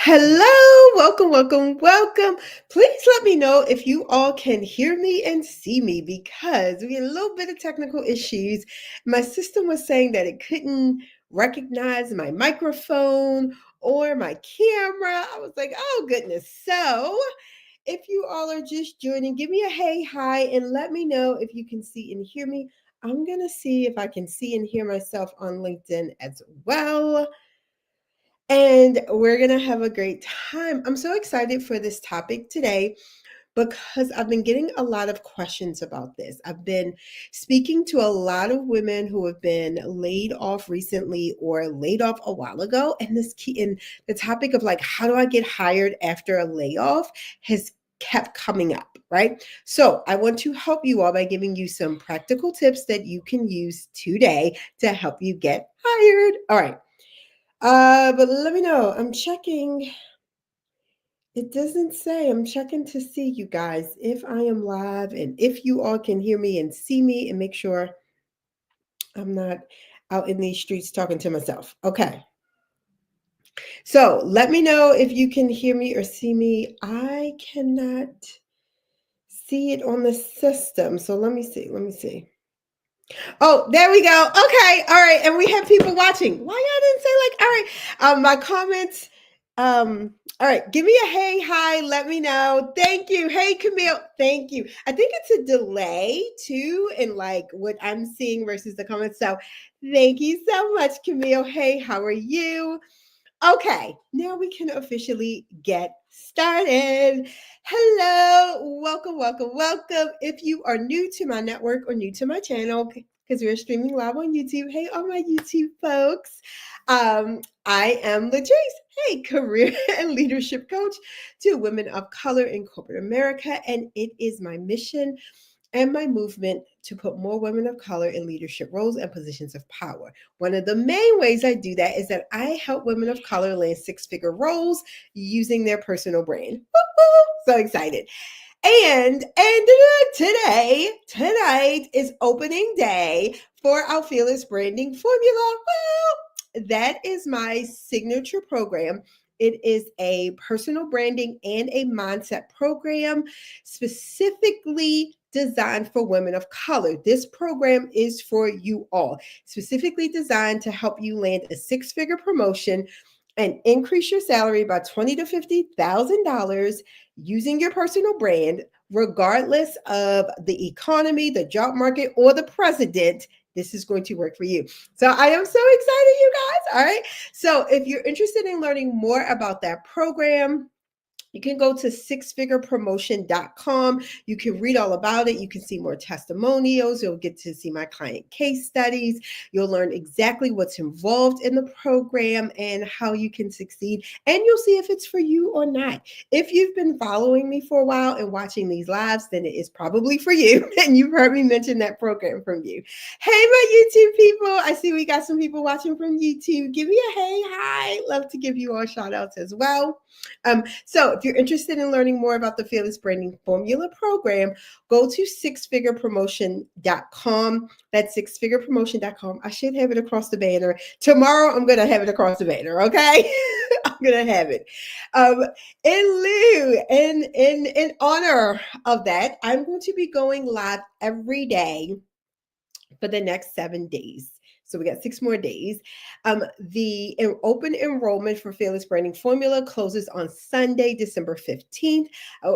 Hello, welcome. Please let me know if you all can hear me and see me because we had a little bit of technical issues. My system was saying that it couldn't recognize my microphone or my camera. I was like, oh goodness. So, if you all are just joining, give me a hey, hi, and let me know if you can see and hear me. I'm going to see if I can see and hear myself on LinkedIn as well. And we're going to have a great time. I'm so excited for this topic today because I've been getting a lot of questions about this. I've been speaking to a lot of women who have been laid off recently or laid off a while ago. And the topic of like, how do I get hired after a layoff has kept coming up, right? So I want to help you all by giving you some practical tips that you can use today to help you get hired. All right. But let me know. I'm checking. It doesn't say. I'm checking to see you guys if I am live and if you all can hear me and see me and make sure I'm not out in these streets talking to myself. Okay. So let me know if you can hear me or see me. I cannot see it on the system. So let me see. Oh, there we go. Okay. All right. And we have people watching. Why y'all didn't say like, all right. My comments. All right. Give me a hey, hi. Let me know. Thank you. Hey, Camille. Thank you. I think it's a delay too in like what I'm seeing versus the comments. So thank you so much, Camille. Hey, how are you? Okay, now we can officially get started. Hello, welcome. If you are new to my network or new to my channel, because we're streaming live on YouTube, hey, all my YouTube folks. I am Latrice, hey, career and leadership coach to women of color in corporate America, and it is my mission and my movement to put more women of color in leadership roles and positions of power. One of the main ways I do that is that I help women of color land six-figure roles using their personal brand. So excited. And tonight is opening day for our Fearless Branding Formula. Well, that is my signature program. It is a personal branding and a mindset program specifically designed for women of color. This program is for you all, specifically designed to help you land a six-figure promotion and increase your salary by $20,000 to $50,000 using your personal brand, regardless of the economy, the job market, or the president. This is going to work for you. So I am so excited, you guys. All right. So if you're interested in learning more about that program, you can go to sixfigurepromotion.com. You can read all about it. You can see more testimonials. You'll get to see my client case studies. You'll learn exactly what's involved in the program and how you can succeed. And you'll see if it's for you or not. If you've been following me for a while and watching these lives, then it is probably for you. And you've heard me mention that program from you. Hey, my YouTube people. I see we got some people watching from YouTube. Give me a hey, hi. Love to give you all shout outs as well. So if you're interested in learning more about the Fearless Branding Formula program, go to sixfigurepromotion.com. That's sixfigurepromotion.com. I should have it across the banner. Tomorrow, I'm going to have it across the banner, okay? I'm going to have it. In honor of that, I'm going to be going live every day for the next 7 days. So we got 6 more days. The open enrollment for Fearless Branding Formula closes on Sunday, December 15th.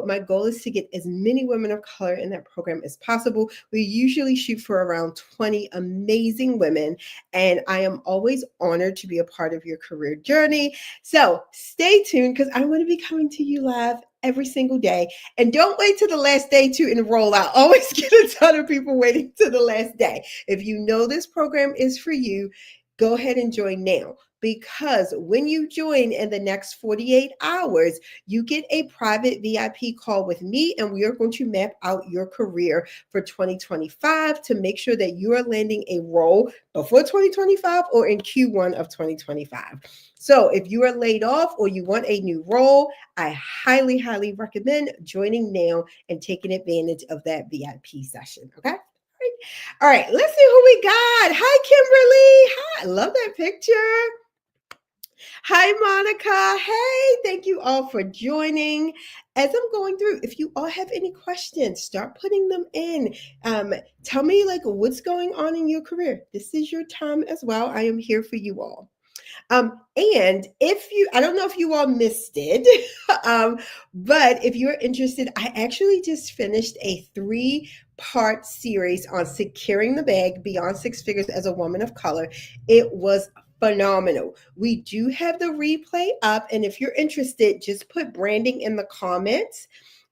My goal is to get as many women of color in that program as possible. We usually shoot for around 20 amazing women, and I am always honored to be a part of your career journey. So stay tuned because I'm going to be coming to you live every single day. And don't wait till the last day to enroll. I always get a ton of people waiting till the last day. If you know this program is for you, go ahead and join now. Because when you join in the next 48 hours, you get a private VIP call with me, and we are going to map out your career for 2025 to make sure that you are landing a role before 2025 or in Q1 of 2025. So if you are laid off or you want a new role, I highly, highly recommend joining now and taking advantage of that VIP session. Okay. All right, let's see who we got. Hi, Kimberly. Hi, I love that picture. Hi, Monica. Hey, thank you all for joining. As I'm going through, if you all have any questions, start putting them in. Um, Tell me, like, what's going on in your career. This is your time as well. I am here for you all. And if you, I don't know if you all missed it, but if you're interested, I actually just finished a three-part series on securing the bag beyond six figures as a woman of color. It was phenomenal. We do have the replay up, and if you're interested, just put branding in the comments.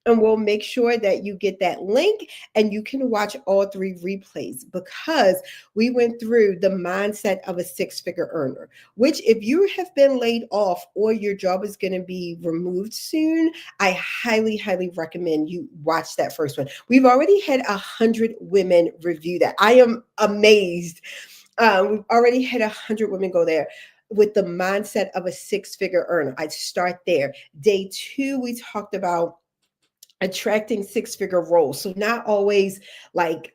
And we'll make sure that you get that link and you can watch all three replays because we went through the mindset of a six figure earner, which if you have been laid off or your job is going to be removed soon, I highly, highly recommend you watch that first one. We've already had 100 women review that. I am amazed. We've already had 100 women go there with the mindset of a six figure earner. I'd start there. Day two, we talked about attracting six figure roles, so not always like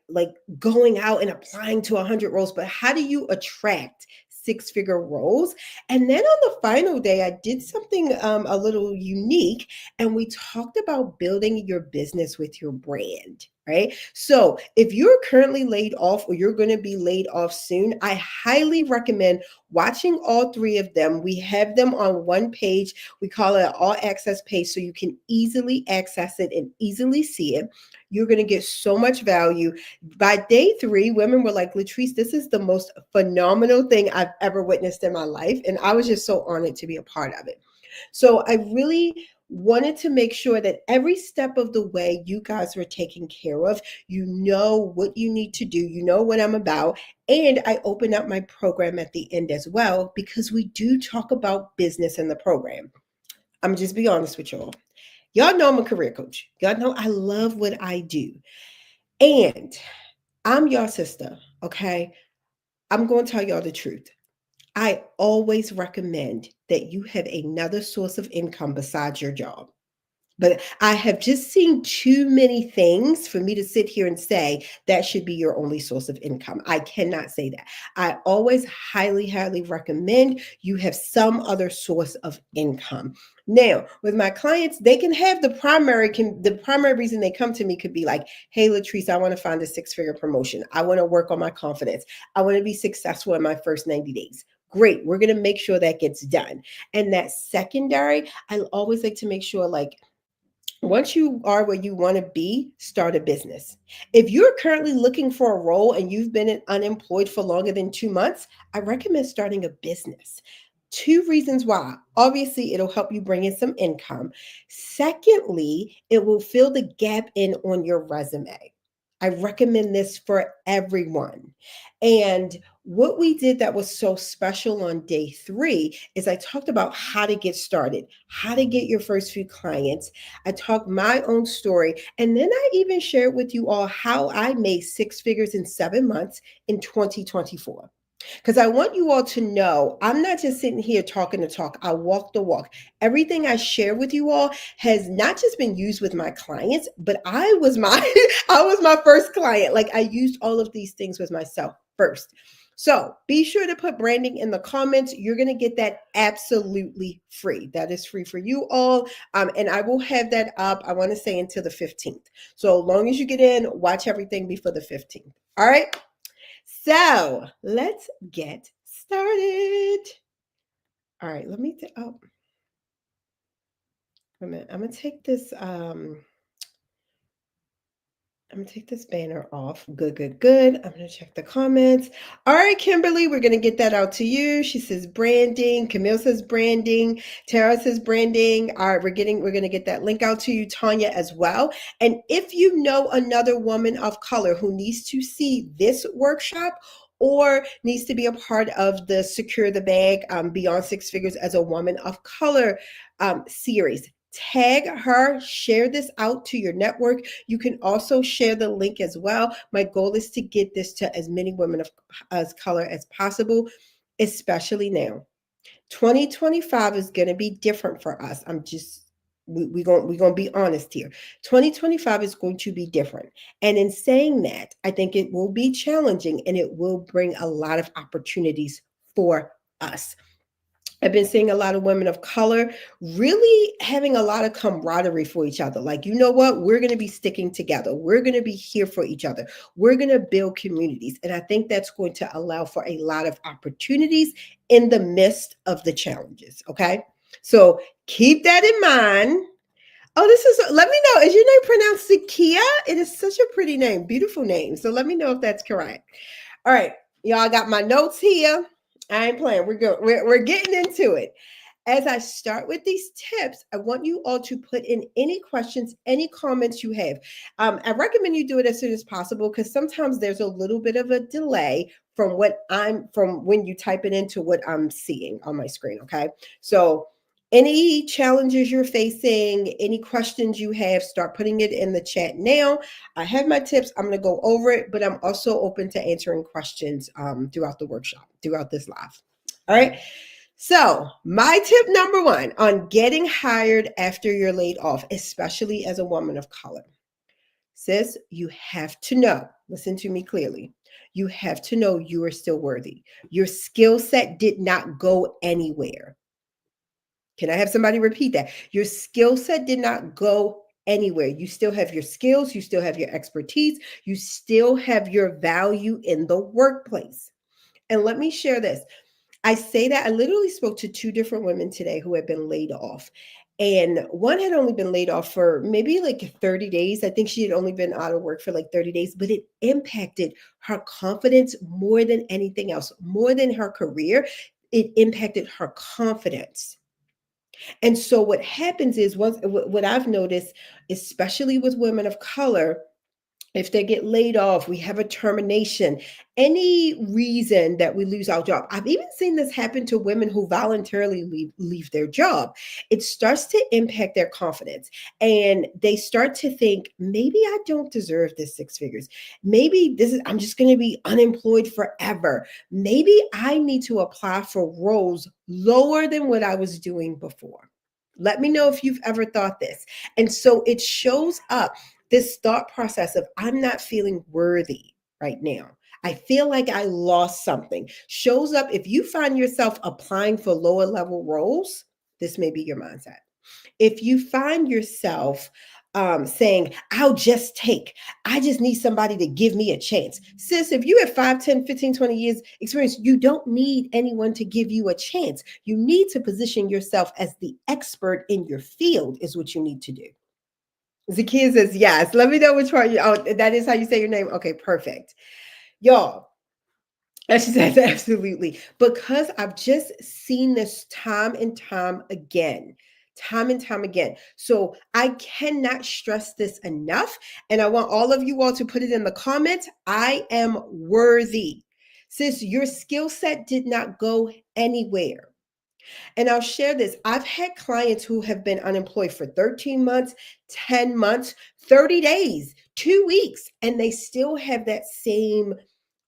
going out and applying to 100 roles, but how do you attract six figure roles? And then on the final day I did something a little unique, and we talked about building your business with your brand. Right. So if you're currently laid off or you're going to be laid off soon, I highly recommend watching all three of them. We have them on one page. We call it an all access page so you can easily access it and easily see it. You're going to get so much value. By day three, women were like, Latrice, this is the most phenomenal thing I've ever witnessed in my life. And I was just so honored to be a part of it. So I really wanted to make sure that every step of the way you guys were taken care of. You know what you need to do, you know what I'm about. And I open up my program at the end as well because we do talk about business in the program. I'm just be honest with y'all. Y'all know I'm a career coach. Y'all know I love what I do. And I'm your sister, okay? I'm going to tell y'all the truth. I always recommend that you have another source of income besides your job. But I have just seen too many things for me to sit here and say that should be your only source of income. I cannot say that. I always highly, highly recommend you have some other source of income. Now, with my clients, they can have the primary reason they come to me could be like, hey, Latrice, I want to find a six-figure promotion. I want to work on my confidence. I want to be successful in my first 90 days. Great. We're going to make sure that gets done. And that secondary, I always like to make sure like once you are where you want to be, start a business. If you're currently looking for a role and you've been unemployed for longer than 2 months, I recommend starting a business. Two reasons why. Obviously, it'll help you bring in some income. Secondly, it will fill the gap in on your resume. I recommend this for everyone. And what we did that was so special on day three is I talked about how to get started, how to get your first few clients. I talked my own story. And then I even shared with you all how I made six figures in 7 months in 2024. Because I want you all to know I'm not just sitting here talking the talk, I walk the walk. Everything I share with you all has not just been used with my clients, but I was my I was my first client. Like I used all of these things with myself first. So be sure to put branding in the comments. You're going to get that absolutely free. That is free for you all. And I will have that up, I want to say until the 15th. So long as you get in, watch everything before the 15th. All right. So let's get started. All right. Let me, oh, wait a minute. I'm gonna take this banner off. Good, good, good. I'm gonna check the comments. All right, Kimberly, we're gonna get that out to you. She says branding. Camille says branding. Tara says branding. All right, we're gonna get that link out to you, Tanya, as well. And if you know another woman of color who needs to see this workshop or needs to be a part of the Secure the Bag Beyond Six Figures as a Woman of Color series, tag her, share this out to your network. You can also share the link as well. My goal is to get this to as many women of color as possible, especially now. 2025 is going to be different for us. We're going to be honest here. 2025 is going to be different. And in saying that, I think it will be challenging and it will bring a lot of opportunities for us. I've been seeing a lot of women of color really having a lot of camaraderie for each other. Like, you know what? We're going to be sticking together. We're going to be here for each other. We're going to build communities. And I think that's going to allow for a lot of opportunities in the midst of the challenges. Okay. So keep that in mind. Oh, let me know. Is your name pronounced Zakia? It is such a pretty name, beautiful name. So let me know if that's correct. All right, y'all, I got my notes here. I ain't playing. We're good. We're getting into it. As I start with these tips, I want you all to put in any questions, any comments you have. I recommend you do it as soon as possible because sometimes there's a little bit of a delay from when you type it into what I'm seeing on my screen. Okay, so any challenges you're facing, any questions you have, start putting it in the chat now. I have my tips. I'm going to go over it, but I'm also open to answering questions throughout the workshop, throughout this live. All right. So, my tip number one on getting hired after you're laid off, especially as a woman of color. Sis, you have to know, listen to me clearly. You have to know you are still worthy. Your skill set did not go anywhere. Can I have somebody repeat that? Your skill set did not go anywhere. You still have your skills, you still have your expertise, you still have your value in the workplace. And let me share this. I say that I literally spoke to two different women today who had been laid off. And one had only been laid off for maybe like 30 days. I think she had only been out of work for like 30 days, but it impacted her confidence more than anything else, more than her career. It impacted her confidence. And so what happens is what I've noticed, especially with women of color, if they get laid off, we have a termination, any reason that we lose our job. I've even seen this happen to women who voluntarily leave their job. It starts to impact their confidence and they start to think, maybe I don't deserve this six figures. Maybe I'm just going to be unemployed forever. Maybe I need to apply for roles lower than what I was doing before. Let me know if you've ever thought this. And so it shows up this thought process of I'm not feeling worthy right now. I feel like I lost something. Shows up if you find yourself applying for lower level roles, this may be your mindset. If you find yourself saying, I just need somebody to give me a chance. Sis, if you have 5, 10, 15, 20 years experience, you don't need anyone to give you a chance. You need to position yourself as the expert in your field is what you need to do. Zakia says yes. Let me know which part that is how you say your name. Okay, perfect. Y'all, and she says absolutely. Because I've just seen this time and time again. Time and time again. So I cannot stress this enough. And I want all of you all to put it in the comments. I am worthy. Sis, your skill set did not go anywhere. And I'll share this. I've had clients who have been unemployed for 13 months, 10 months, 30 days, 2 weeks, and they still have that same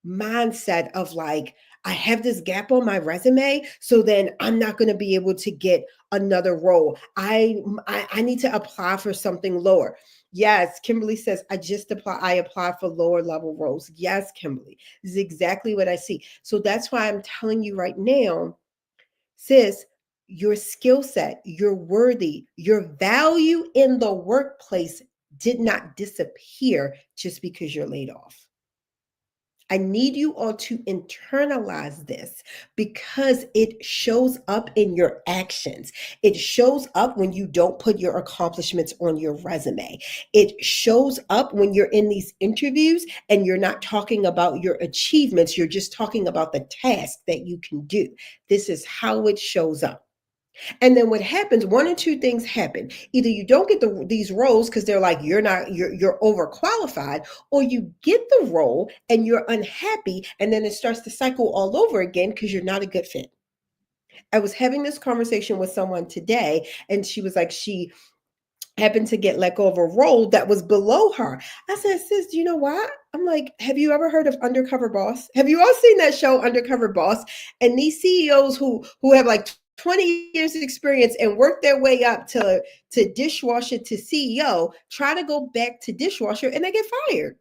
mindset of like, I have this gap on my resume, so then I'm not going to be able to get another role. I need to apply for something lower. Yes, Kimberly says I apply for lower level roles. Yes, Kimberly. This is exactly what I see. So that's why I'm telling you right now, sis, your skill set, you're worthy, your value in the workplace did not disappear just because you're laid off. I need you all to internalize this because it shows up in your actions. It shows up when you don't put your accomplishments on your resume. It shows up when you're in these interviews and you're not talking about your achievements. You're just talking about the task that you can do. This is how it shows up. And then what happens, one or two things happen. Either you don't get these roles because they're like, you're overqualified, or you get the role and you're unhappy. And then it starts to cycle all over again because you're not a good fit. I was having this conversation with someone today, and she was like, she happened to get let go of a role that was below her. I said, sis, do you know why? I'm like, have you ever heard of Undercover Boss? Have you all seen that show, Undercover Boss? And these CEOs who have like 20 years of experience and work their way up to dishwasher to CEO, try to go back to dishwasher and they get fired.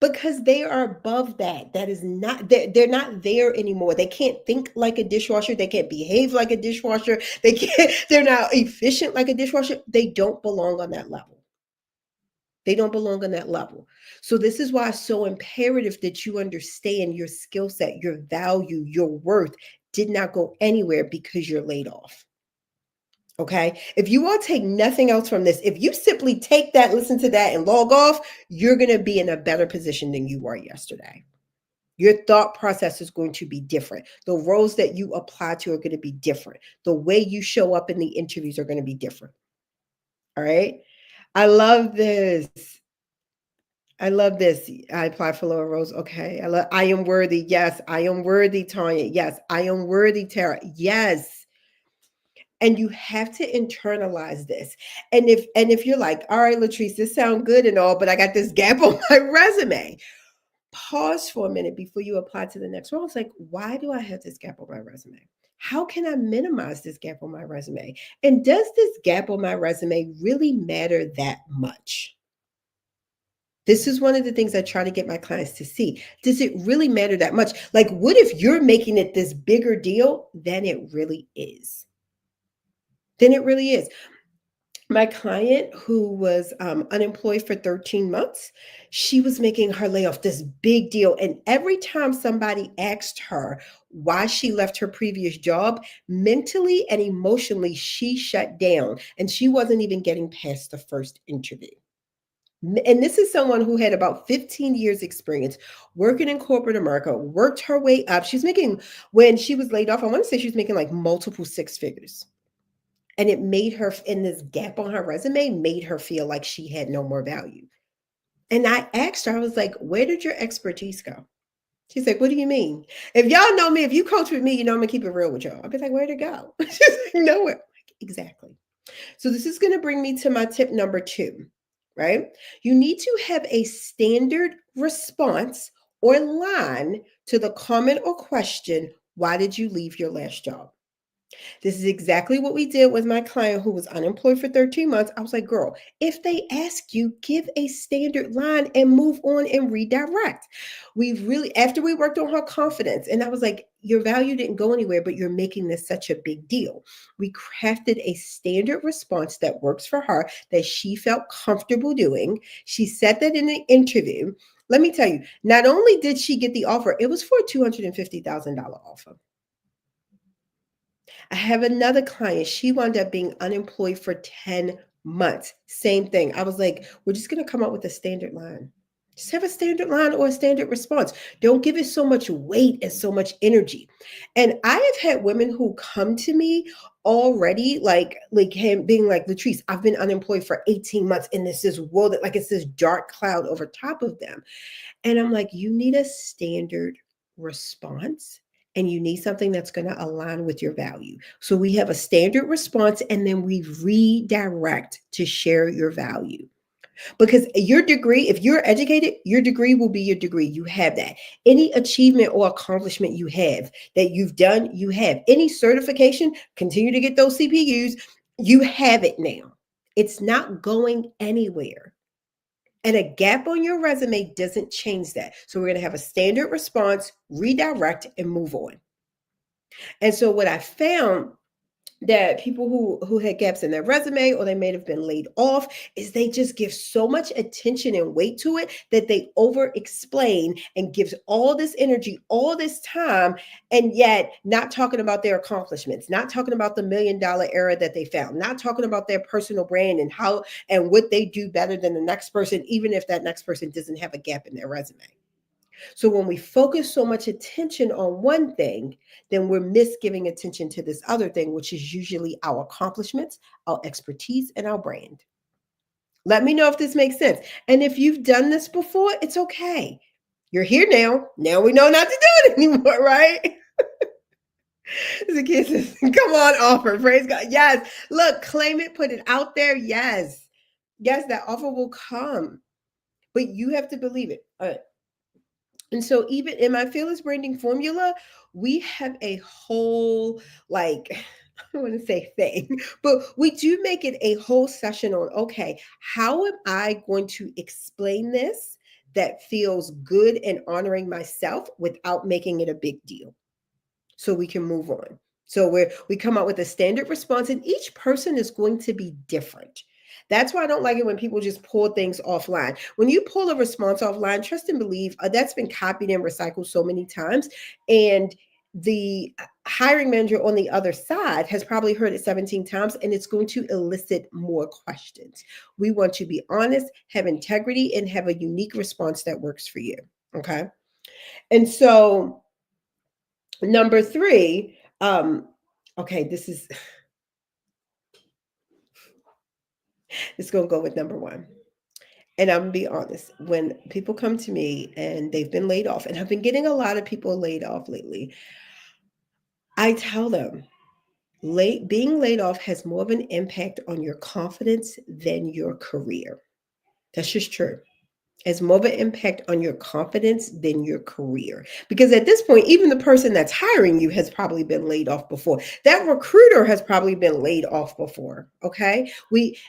because they are above that. That is not, they're not there anymore. They can't think like a dishwasher. They can't behave like a dishwasher. They can't, they're not efficient like a dishwasher. They don't belong on that level. They don't belong on that level. So this is why it's so imperative that you understand your skill set, your value, your worth did not go anywhere because you're laid off. Okay. If you all take nothing else from this, if you simply take that, listen to that, and log off, you're going to be in a better position than you were yesterday. Your thought process is going to be different. The roles that you apply to are going to be different. The way you show up in the interviews are going to be different. All right. I love this. I love this. I apply for lower roles. Okay. I am worthy. Yes. I am worthy, Tanya. Yes. I am worthy, Tara. Yes. And you have to internalize this. And if you're like, all right, Latrice, this sounds good and all, but I got this gap on my resume. Pause for a minute before you apply to the next role. It's like, why do I have this gap on my resume? How can I minimize this gap on my resume? And does this gap on my resume really matter that much? This is one of the things I try to get my clients to see. Does it really matter that much? Like, what if you're making it this bigger deal than it really is? Then it really is. My client who was unemployed for 13 months, she was making her layoff this big deal. And every time somebody asked her why she left her previous job, mentally and emotionally, she shut down and she wasn't even getting past the first interview. And this is someone who had about 15 years experience working in corporate America, worked her way up. She's making, when she was laid off, I want to say she was making like multiple six figures. And it made her, in this gap on her resume, made her feel like she had no more value. And I asked her, I was like, where did your expertise go? She's like, what do you mean? If y'all know me, if you coach with me, you know I'm gonna keep it real with y'all. I'll be like, where'd it go? She's like, nowhere. Like, exactly. So this is gonna bring me to my tip number 2, right? You need to have a standard response or line to the comment or question, why did you leave your last job? This is exactly what we did with my client who was unemployed for 13 months. I was like, girl, if they ask you, give a standard line and move on and redirect. We really, after we worked on her confidence, and I was like, your value didn't go anywhere, but you're making this such a big deal. We crafted a standard response that works for her, that she felt comfortable doing. She said that in an interview. Let me tell you, not only did she get the offer, it was for a $250,000 offer. I have another client. She wound up being unemployed for 10 months. Same thing. I was like, we're just going to come up with a standard line. Just have a standard line or a standard response. Don't give it so much weight and so much energy. And I have had women who come to me already like him being like, Latrice, I've been unemployed for 18 months and this is world, like it's this dark cloud over top of them. And I'm like, you need a standard response and you need something that's going to align with your value. So we have a standard response and then we redirect to share your value. Because your degree, if you're educated, your degree will be your degree. You have that. Any achievement or accomplishment you have that you've done, you have. Any certification, continue to get those CPUs, you have it now. It's not going anywhere. And a gap on your resume doesn't change that. So we're going to have a standard response, redirect, and move on. And so what I found that people who had gaps in their resume or they may have been laid off is they just give so much attention and weight to it that they over explain and gives all this energy, all this time, and yet not talking about their accomplishments, not talking about the $1 million era that they found, not talking about their personal brand and how and what they do better than the next person, even if that next person doesn't have a gap in their resume. So when we focus so much attention on one thing, then we're misgiving attention to this other thing, which is usually our accomplishments, our expertise, and our brand. Let me know if this makes sense. And if you've done this before, it's okay. You're here now. Now we know not to do it anymore, right? The kid says, come on, offer. Praise God. Yes. Look, claim it, put it out there. Yes. Yes, that offer will come. But you have to believe it. All right. And so even in my fearless branding formula, we have a whole like I don't want to say thing, but we do make it a whole session on okay, how am I going to explain this that feels good and honoring myself without making it a big deal, so we can move on. So we come up with a standard response, and each person is going to be different. That's why I don't like it when people just pull things offline. When you pull a response offline, trust and believe that's been copied and recycled so many times. And the hiring manager on the other side has probably heard it 17 times, and it's going to elicit more questions. We want to be honest, have integrity, and have a unique response that works for you. Okay. And so, number three, okay, this is it's gonna go with number one. And I'm gonna be honest, when people come to me and they've been laid off, and I've been getting a lot of people laid off lately, I tell them being laid off has more of an impact on your confidence than your career. That's just true. Has more of an impact on your confidence than your career. Because at this point, even the person that's hiring you has probably been laid off before. That recruiter has probably been laid off before. Okay.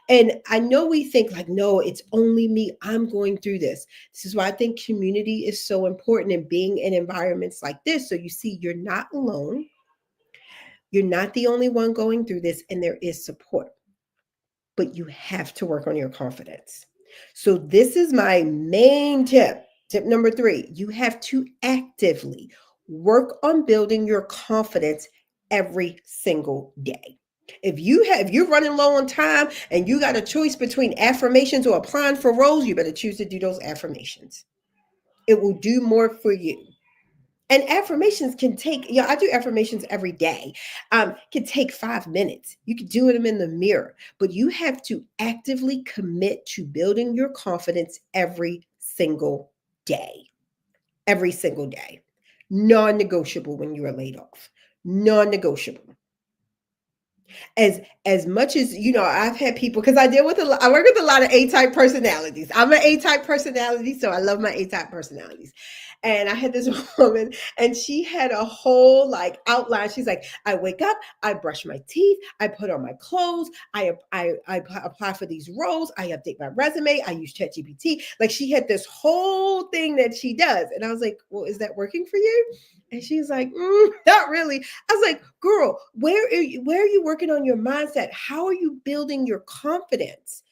And I know we think like, no, it's only me. I'm going through this. This is why I think community is so important, and being in environments like this. So you see, you're not alone. You're not the only one going through this, and there is support. But you have to work on your confidence. So, this is my main tip. Tip number three, you have to actively work on building your confidence every single day. If you're running low on time and you got a choice between affirmations or applying for roles, you better choose to do those affirmations. It will do more for you. And affirmations can take, I do affirmations every day. Can take 5 minutes. You can do them in the mirror, but you have to actively commit to building your confidence every single day. Every single day. Non-negotiable when you are laid off. Non-negotiable. As much as I've had people, because I work with a lot of A-type personalities. I'm an A-type personality, so I love my A-type personalities. And I had this woman, and she had a whole like outline. She's like, I wake up, I brush my teeth, I put on my clothes, I apply for these roles, I update my resume, I use ChatGPT. Like, she had this whole thing that she does, and I was like, well, is that working for you? And she's like, not really. I was like, girl, where are you working on your mindset? How are you building your confidence?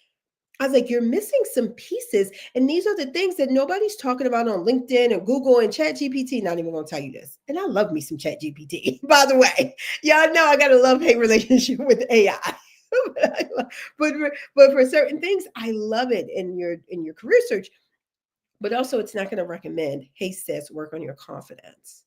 I was like, you're missing some pieces. And these are the things that nobody's talking about on LinkedIn and Google and ChatGPT. Not even going to tell you this. And I love me some ChatGPT, by the way. Y'all know I got a love-hate relationship with AI. but for certain things, I love it in your career search. But also, it's not going to recommend, hey, sis, work on your confidence.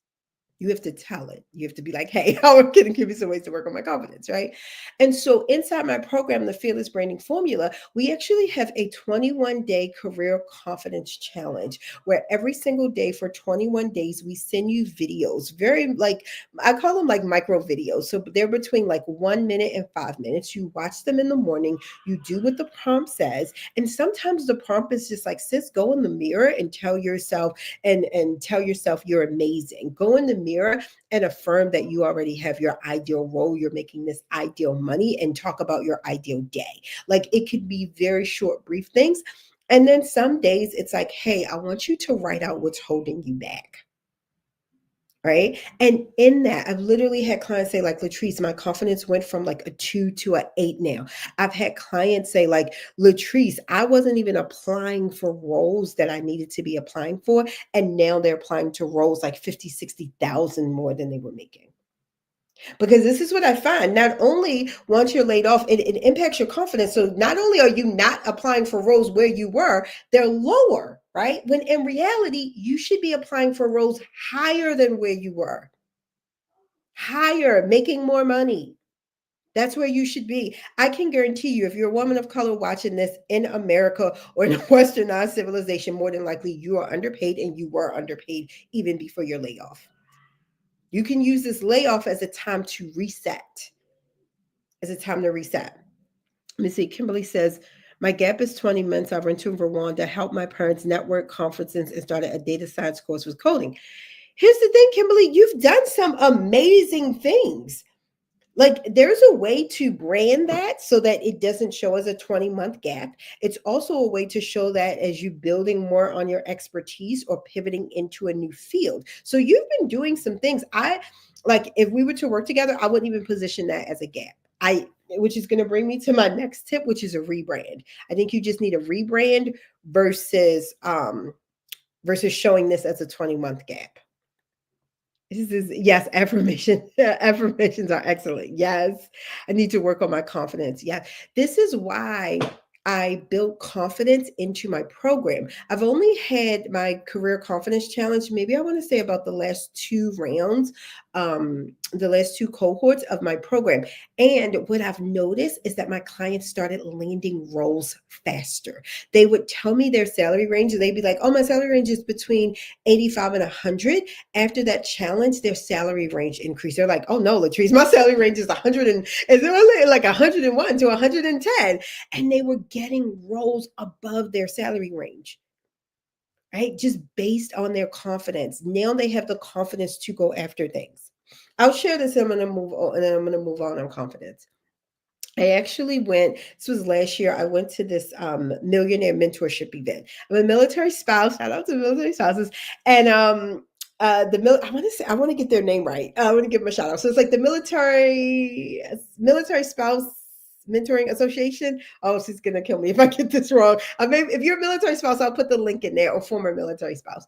You have to tell it. You have to be like, hey, how can I give you some ways to work on my confidence, right? And so inside my program, the Fearless Branding Formula, we actually have a 21-day career confidence challenge where every single day for 21 days, we send you videos, very like, I call them like micro videos. So they're between like 1 minute and 5 minutes. You watch them in the morning, you do what the prompt says. And sometimes the prompt is just like, sis, go in the mirror and tell yourself and tell yourself you're amazing. Go in the mirror and affirm that you already have your ideal role, you're making this ideal money, and talk about your ideal day. Like, it could be very short, brief things. And then some days it's like, hey, I want you to write out what's holding you back. Right. And in that, I've literally had clients say, like, Latrice, my confidence went from like a 2 to an 8 now. I've had clients say, like, Latrice, I wasn't even applying for roles that I needed to be applying for. And now they're applying to roles like 50, 60,000 more than they were making. Because this is what I find. Not only once you're laid off, it impacts your confidence. So not only are you not applying for roles where you were, they're lower, right? When in reality, you should be applying for roles higher than where you were. Higher, making more money. That's where you should be. I can guarantee you, if you're a woman of color watching this in America or in a westernized civilization, more than likely you are underpaid, and you were underpaid even before your layoff. You can use this layoff as a time to reset. As a time to reset. Let me see. Kimberly says, my gap is 20 months. I went to Rwanda, helped my parents network conferences, and started a data science course with coding. Here's the thing, Kimberly, you've done some amazing things. Like there's a way to brand that so that it doesn't show as a 20-month gap. It's also a way to show that as you building more on your expertise or pivoting into a new field. So you've been doing some things. I like if we were to work together, I wouldn't even position that as a gap. I which is going to bring me to my next tip, which is a rebrand. I think you just need a rebrand versus versus showing this as a 20-month gap. This is yes, affirmation. Affirmations are excellent. Yes. I need to work on my confidence. Yeah. This is why I built confidence into my program. I've only had my career confidence challenge, maybe I want to say about the last two rounds, the last two cohorts of my program. And what I've noticed is that my clients started landing roles faster. They would tell me their salary range, and they'd be like, oh, my salary range is between 85 and 100. After that challenge, their salary range increased. They're like, oh no, Latrice, my salary range is 100 and is it like 101 to 110. And they were getting roles above their salary range, right? Just based on their confidence. Now they have the confidence to go after things. I'll share this and I'm going to move on, and then I'm going to move on confidence. I actually went, this was last year, I went to this millionaire mentorship event. I'm a military spouse, shout out to military spouses. And I want to say, I want to get their name right. I want to give them a shout out. So it's like the military spouse mentoring association. Oh, she's gonna kill me if I get this wrong. If you're a military spouse, I'll put the link in there, or former military spouse.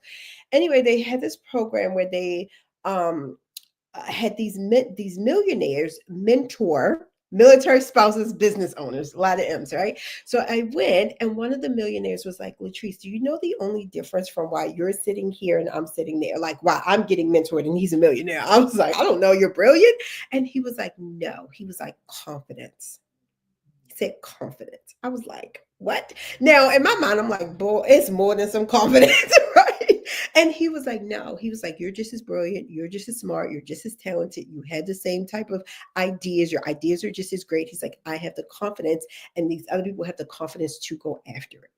Anyway, they had this program where they had these millionaires mentor military spouses, business owners, a lot of M's, right? So I went, and one of the millionaires was like, Latrice, do you know the only difference from why you're sitting here and I'm sitting there? Like, why I'm getting mentored and he's a millionaire. I was like, I don't know, you're brilliant. And he was like, no, he was like, confidence. He said confidence. I was like, what? Now in my mind, I'm like, boy, it's more than some confidence, right? And he was like, no, he was like, you're just as brilliant, you're just as smart, you're just as talented, you had the same type of ideas, your ideas are just as great. He's like, I have the confidence, and these other people have the confidence to go after it.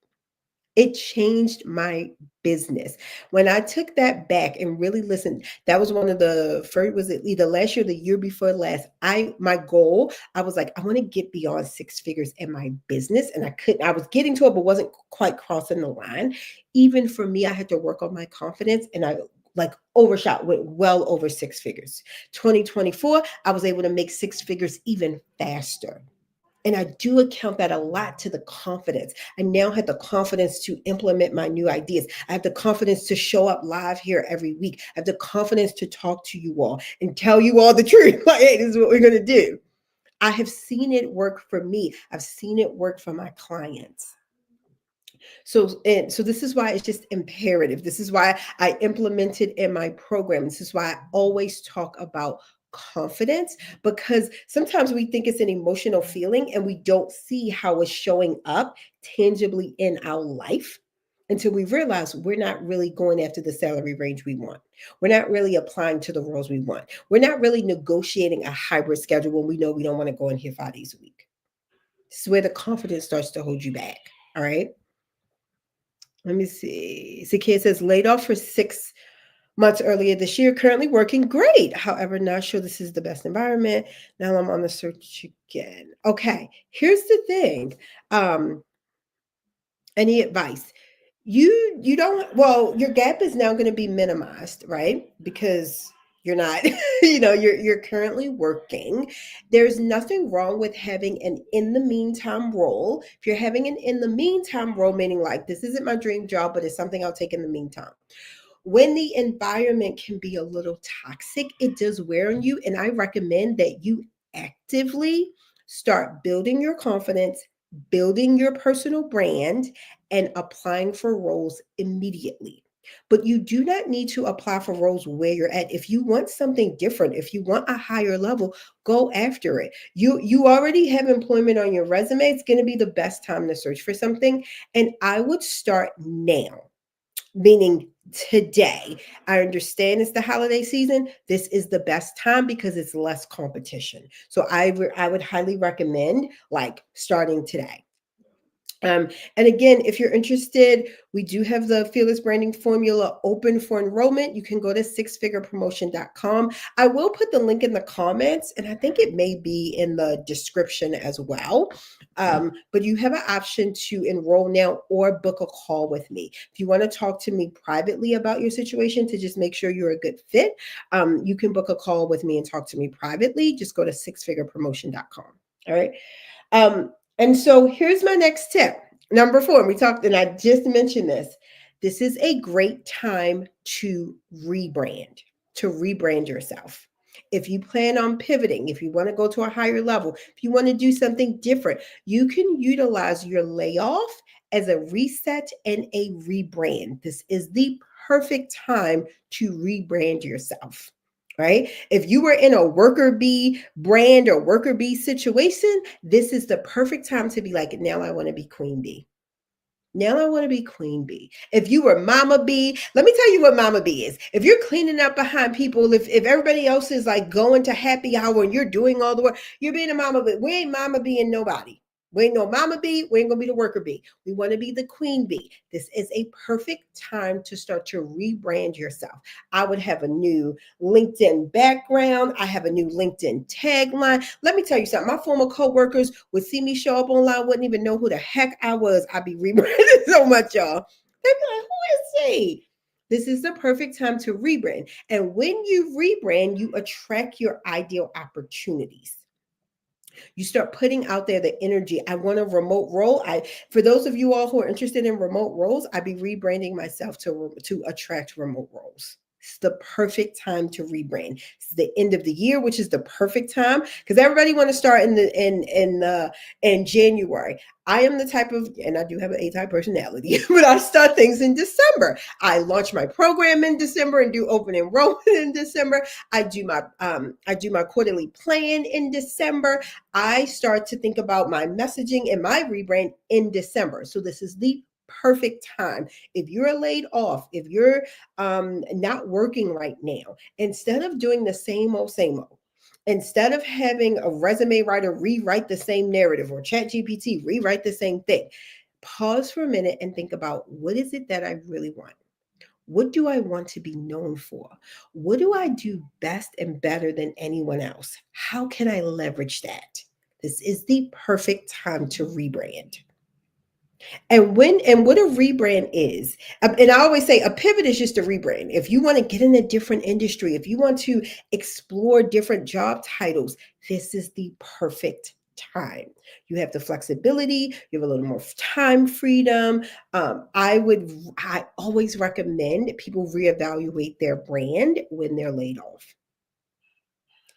It changed my business. When I took that back and really listened, that was one of the first, was it either last year or the year before last? My goal, I was like, I want to get beyond six figures in my business. And I was getting to it, but wasn't quite crossing the line. Even for me, I had to work on my confidence, and I like overshot, went well over six figures. 2024, I was able to make six figures even faster. And I do account that a lot to the confidence. I now have the confidence to implement my new ideas. I have the confidence to show up live here every week. I have the confidence to talk to you all and tell you all the truth. Like, hey, this is what we're going to do. I have seen it work for me. I've seen it work for my clients. So this is why it's just imperative. This is why I implemented in my program. This is why I always talk about confidence, because sometimes we think it's an emotional feeling and we don't see how it's showing up tangibly in our life until we realize we're not really going after the salary range we want. We're not really applying to the roles we want. We're not really negotiating a hybrid schedule when we know we don't want to go in here 5 days a week. This is where the confidence starts to hold you back. All right. Let me see. Zakia says, laid off for 6 months earlier this year, currently working great. However, not sure this is the best environment. Now I'm on the search again. Okay, here's the thing. Um, any advice? You don't, well, your gap is now going to be minimized, right? Because you're not, you're currently working. There's nothing wrong with having an in the meantime role. If you're having an in the meantime role, meaning like this isn't my dream job, but it's something I'll take in the meantime. When the environment can be a little toxic, it does wear on you. And I recommend that you actively start building your confidence, building your personal brand, and applying for roles immediately. But you do not need to apply for roles where you're at. If you want something different, if you want a higher level, go after it. You already have employment on your resume. It's going to be the best time to search for something. And I would start now, meaning today. I understand it's the holiday season. This is the best time because it's less competition. So I would highly recommend like starting today. And again, if you're interested, we do have the Fearless Branding Formula open for enrollment. You can go to sixfigurepromotion.com. I will put the link in the comments, and I think it may be in the description as well. But you have an option to enroll now or book a call with me. If you want to talk to me privately about your situation to just make sure you're a good fit, you can book a call with me and talk to me privately. Just go to sixfigurepromotion.com. All right. And so here's my next tip. Number 4, we talked, and I just mentioned this. This is a great time to rebrand, yourself. If you plan on pivoting, if you want to go to a higher level, if you want to do something different, you can utilize your layoff as a reset and a rebrand. This is the perfect time to rebrand yourself, right? If you were in a worker bee brand or worker bee situation, this is the perfect time to be like, now I want to be queen bee. Now I want to be queen bee. If you were mama bee, let me tell you what mama bee is. If you're cleaning up behind people, if everybody else is like going to happy hour and you're doing all the work, you're being a mama bee. We ain't mama being nobody. We ain't no mama bee. We ain't gonna be the worker bee. We want to be the queen bee. This is a perfect time to start to rebrand yourself. I would have a new LinkedIn background. I have a new LinkedIn tagline. Let me tell you something. My former coworkers would see me show up online, wouldn't even know who the heck I was. I'd be rebranded so much, y'all. They'd be like, who is she? This is the perfect time to rebrand. And when you rebrand, you attract your ideal opportunities. You start putting out there the energy. I want a remote role. For those of you all who are interested in remote roles, I'd be rebranding myself to attract remote roles. It's the perfect time to rebrand. It's the end of the year, which is the perfect time because everybody want to start in January. I am the type of, and I do have an A-type personality, but I start things in December. I launch my program in December and do open enrollment in December. I do my quarterly plan in December. I start to think about my messaging and my rebrand in December. So this is the perfect time. If you're laid off, if you're not working right now, instead of doing the same old, instead of having a resume writer rewrite the same narrative or chat GPT rewrite the same thing, pause for a minute and think about what is it that I really want? What do I want to be known for? What do I do best and better than anyone else? How can I leverage that? This is the perfect time to rebrand. And what a rebrand is, and I always say a pivot is just a rebrand. If you want to get in a different industry, if you want to explore different job titles, this is the perfect time. You have the flexibility, you have a little more time freedom. I always recommend people reevaluate their brand when they're laid off.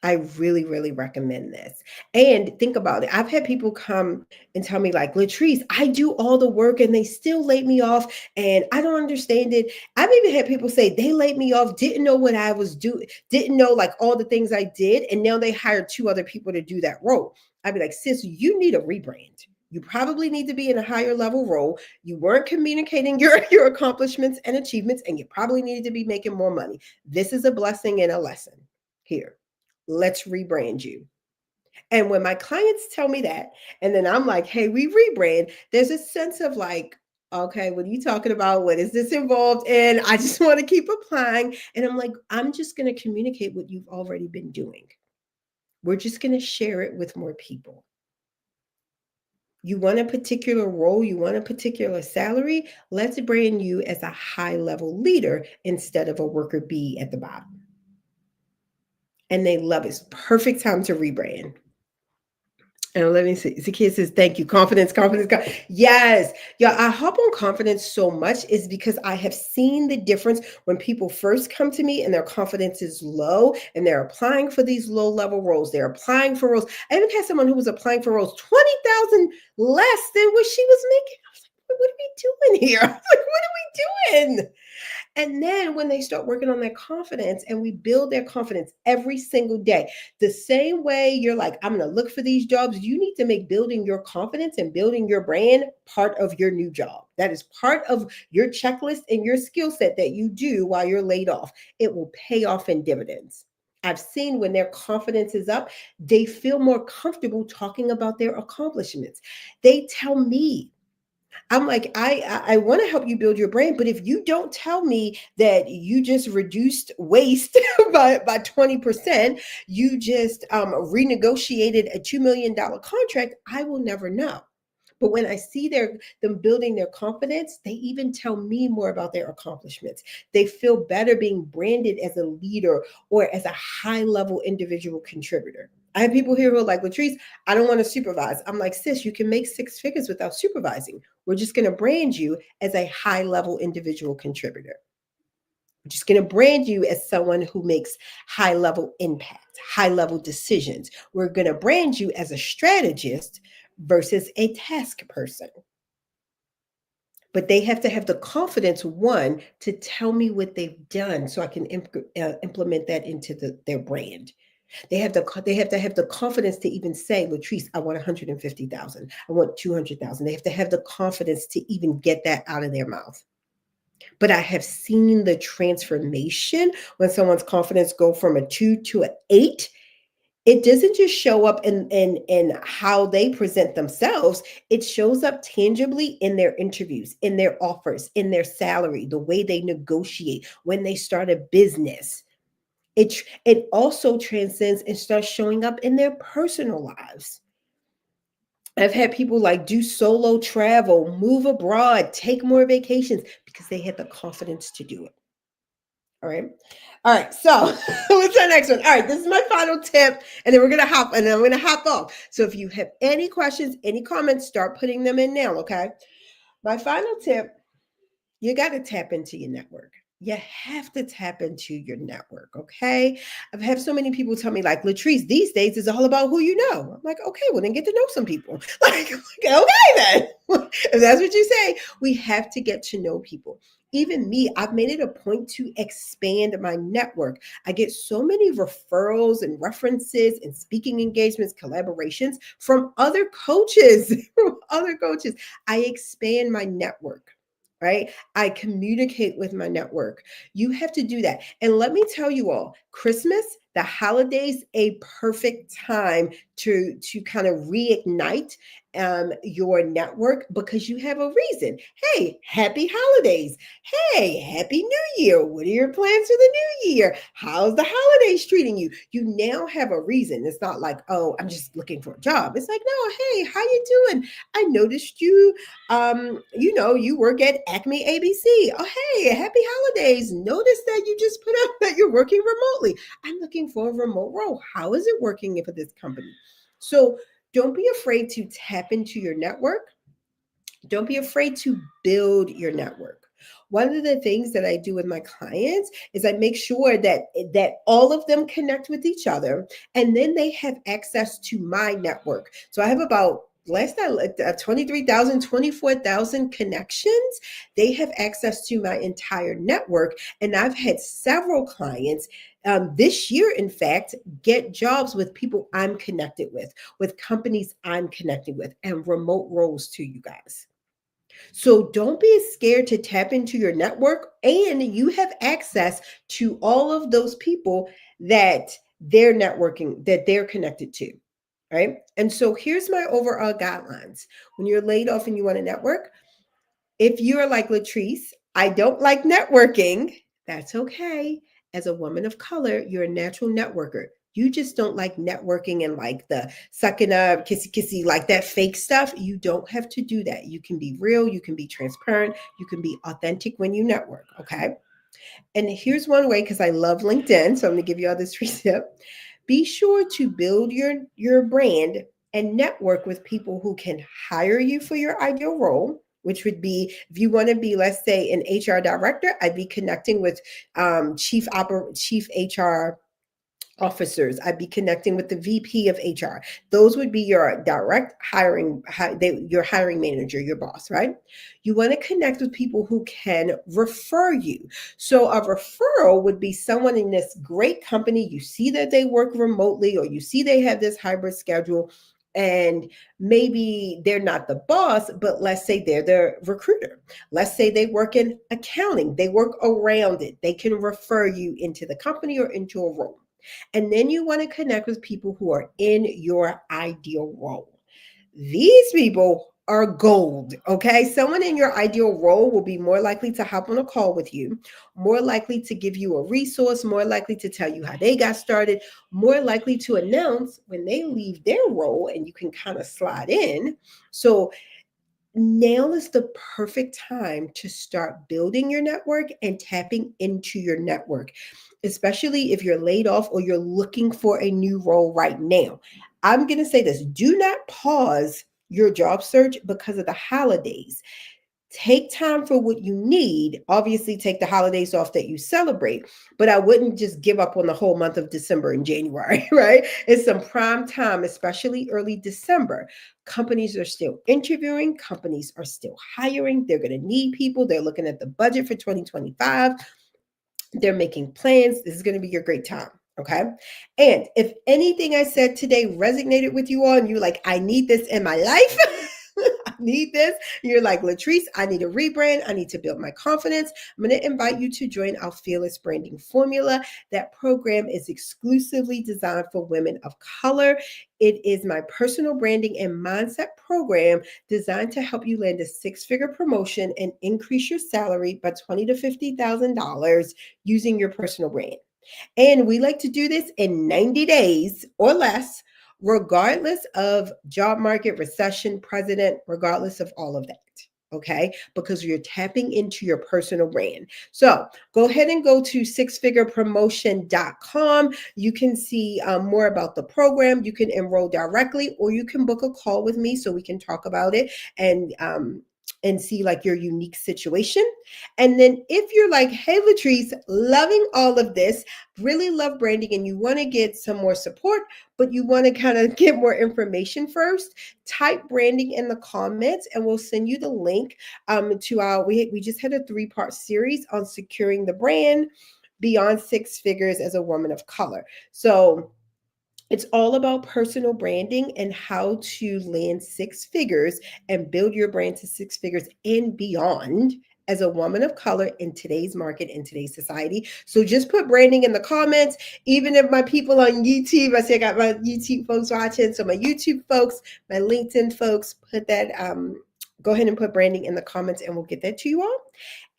I really, really recommend this. And think about it. I've had people come and tell me, like, Latrice, I do all the work and they still laid me off and I don't understand it. I've even had people say they laid me off, didn't know what I was doing, didn't know like all the things I did. And now they hired 2 other people to do that role. I'd be like, sis, you need a rebrand. You probably need to be in a higher level role. You weren't communicating your accomplishments and achievements, and you probably needed to be making more money. This is a blessing and a lesson here. Let's rebrand you. And when my clients tell me that, and then I'm like, hey, we rebrand, there's a sense of like, okay, what are you talking about? What is this involved in? I just want to keep applying. And I'm like, I'm just going to communicate what you've already been doing. We're just going to share it with more people. You want a particular role, you want a particular salary, let's brand you as a high level leader instead of a worker bee at the bottom. And they love it. It's perfect time to rebrand. And let me see. Zakiya says, thank you. Confidence, confidence, yes. Yeah, I hop on confidence so much is because I have seen the difference when people first come to me and their confidence is low and they're applying for these low level roles. They're applying for roles. I even had someone who was applying for roles 20,000 less than what she was making. I was like, what are we doing here? I was like, what are we doing? And then when they start working on their confidence and we build their confidence every single day, the same way you're like, I'm going to look for these jobs, you need to make building your confidence and building your brand part of your new job. That is part of your checklist and your skill set that you do while you're laid off. It will pay off in dividends. I've seen when their confidence is up, they feel more comfortable talking about their accomplishments. They tell me, I'm like, I want to help you build your brand, but if you don't tell me that you just reduced waste by 20%, you just renegotiated a $2 million contract, I will never know. But when I see them building their confidence, they even tell me more about their accomplishments. They feel better being branded as a leader or as a high level individual contributor. I have people here who are like, Latrice, I don't want to supervise. I'm like, sis, you can make six figures without supervising. We're just going to brand you as a high level individual contributor. We're just going to brand you as someone who makes high level impact, high level decisions. We're going to brand you as a strategist versus a task person. But they have to have the confidence, one, to tell me what they've done so I can implement that into their brand. They have to have the confidence to even say, Latrice, I want 150,000. I want 200,000. They have to have the confidence to even get that out of their mouth. But I have seen the transformation when someone's confidence go from a 2 to an 8. It doesn't just show up in how they present themselves. It shows up tangibly in their interviews, in their offers, in their salary, the way they negotiate, when they start a business. It also transcends and starts showing up in their personal lives. I've had people like do solo travel, move abroad, take more vacations because they had the confidence to do it. All right. All right. So what's the next one? All right. This is my final tip. And then I'm gonna hop off. So if you have any questions, any comments, start putting them in now. Okay. My final tip, you got to tap into your network. You have to tap into your network, okay? I've had so many people tell me, like, Latrice, these days is all about who you know. I'm like, okay, well, then get to know some people. Like, okay, then. If that's what you say, we have to get to know people. Even me, I've made it a point to expand my network. I get so many referrals and references and speaking engagements, collaborations from other coaches, from other coaches. I expand my network, right? I communicate with my network. You have to do that. And let me tell you all, Christmas, the holidays, a perfect time to kind of reignite your network because you have a reason. Hey, happy holidays. Hey, happy new year. What are your plans for the new year? How's the holidays treating you? You now have a reason. It's not like, oh, I'm just looking for a job. It's like, no, hey, how you doing? I noticed you you work at Acme ABC. Oh, hey, happy holidays. Notice that you just put up that you're working remotely. I'm looking for a remote role. How is it working for this company? So don't be afraid to tap into your network. Don't be afraid to build your network. One of the things that I do with my clients is I make sure that all of them connect with each other and then they have access to my network. So I have about last time 23,000, 24,000 connections. They have access to my entire network. And I've had several clients this year, in fact, get jobs with people I'm connected with companies I'm connected with, and remote roles to you guys. So don't be scared to tap into your network, and you have access to all of those people that they're networking, that they're connected to. Right. And so here's my overall guidelines. When you're laid off and you want to network, if you're like Latrice, I don't like networking, that's okay. As a woman of color, you're a natural networker. You just don't like networking and like the sucking up, kissy kissy, like that fake stuff. You don't have to do that. You can be real, you can be transparent, you can be authentic when you network. Okay. And here's one way, because I love LinkedIn. So I'm going to give you all this free tip. Be sure to build your brand and network with people who can hire you for your ideal role, which would be if you want to be, let's say, an HR director, I'd be connecting with chief HR officers. I'd be connecting with the VP of HR. Those would be your direct your hiring manager, your boss, right? You want to connect with people who can refer you. So a referral would be someone in this great company. You see that they work remotely, or you see they have this hybrid schedule, and maybe they're not the boss, but let's say they're the recruiter. Let's say they work in accounting. They work around it. They can refer you into the company or into a role. And then you want to connect with people who are in your ideal role. These people are gold. Okay. Someone in your ideal role will be more likely to hop on a call with you, more likely to give you a resource, more likely to tell you how they got started, more likely to announce when they leave their role and you can kind of slide in. So now is the perfect time to start building your network and tapping into your network, especially if you're laid off or you're looking for a new role right now. I'm going to say this: do not pause your job search because of the holidays. Take time for what you need. Obviously, take the holidays off that you celebrate, but I wouldn't just give up on the whole month of December and January, right? It's some prime time, especially early December. Companies are still interviewing, companies are still hiring. They're going to need people. They're looking at the budget for 2025. They're making plans. This is going to be your great time. Okay. And if anything I said today resonated with you all and you're like, I need this in my life, I need this. You're like, Latrice, I need a rebrand. I need to build my confidence. I'm going to invite you to join our Fearless Branding Formula. That program is exclusively designed for women of color. It is my personal branding and mindset program designed to help you land a six-figure promotion and increase your salary by $20,000 to $50,000 using your personal brand. And we like to do this in 90 days or less, regardless of job market, recession, president, regardless of all of that. Okay, because you're tapping into your personal brand. So go ahead and go to sixfigurepromotion.com. You can see more about the program. You can enroll directly, or you can book a call with me so we can talk about it and see like your unique situation. And then if you're like, hey, Latrice, loving all of this, really love branding, and you want to get some more support, but you want to kind of get more information first, type branding in the comments and we'll send you the link to we just had a 3-part series on securing the brand beyond six figures as a woman of color. So it's all about personal branding and how to land six figures and build your brand to six figures and beyond as a woman of color in today's market, in today's society. So just put branding in the comments. Even if my people on YouTube, I see I got my YouTube folks watching. So my YouTube folks, my LinkedIn folks, put that, go ahead and put branding in the comments and we'll get that to you all.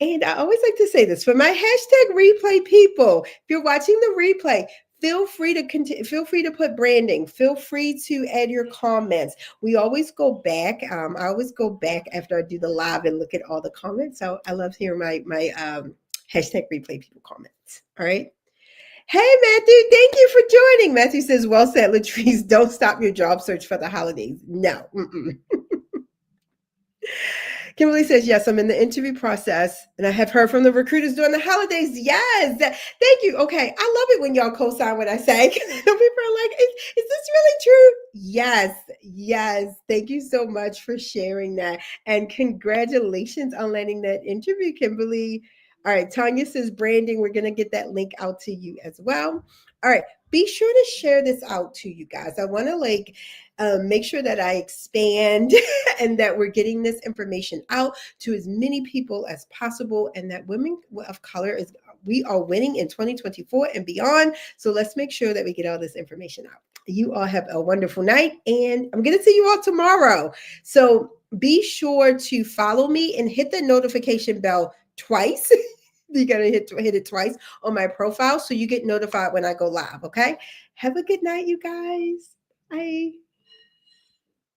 And I always like to say this for my hashtag replay people, if you're watching the replay, feel free to feel free to put branding. Feel free to add your comments. We always go back. I always go back after I do the live and look at all the comments. So I love hearing my hashtag replay people comments. All right. Hey Matthew, thank you for joining. Matthew says, "Well said, Latrice. Don't stop your job search for the holidays." No. Mm-mm. Kimberly says, yes, I'm in the interview process and I have heard from the recruiters during the holidays. Yes. Thank you. Okay. I love it when y'all co-sign what I say. People are like, is this really true? Yes. Yes. Thank you so much for sharing that. And congratulations on landing that interview, Kimberly. All right. Tanya says, branding. We're going to get that link out to you as well. All right. Be sure to share this out to you guys. I want to make sure that I expand and that we're getting this information out to as many people as possible, and that women of color we are winning in 2024 and beyond. So let's make sure that we get all this information out. You all have a wonderful night, and I'm going to see you all tomorrow. So be sure to follow me and hit the notification bell twice. You got to hit it twice on my profile so you get notified when I go live. Okay. Have a good night, you guys. Bye.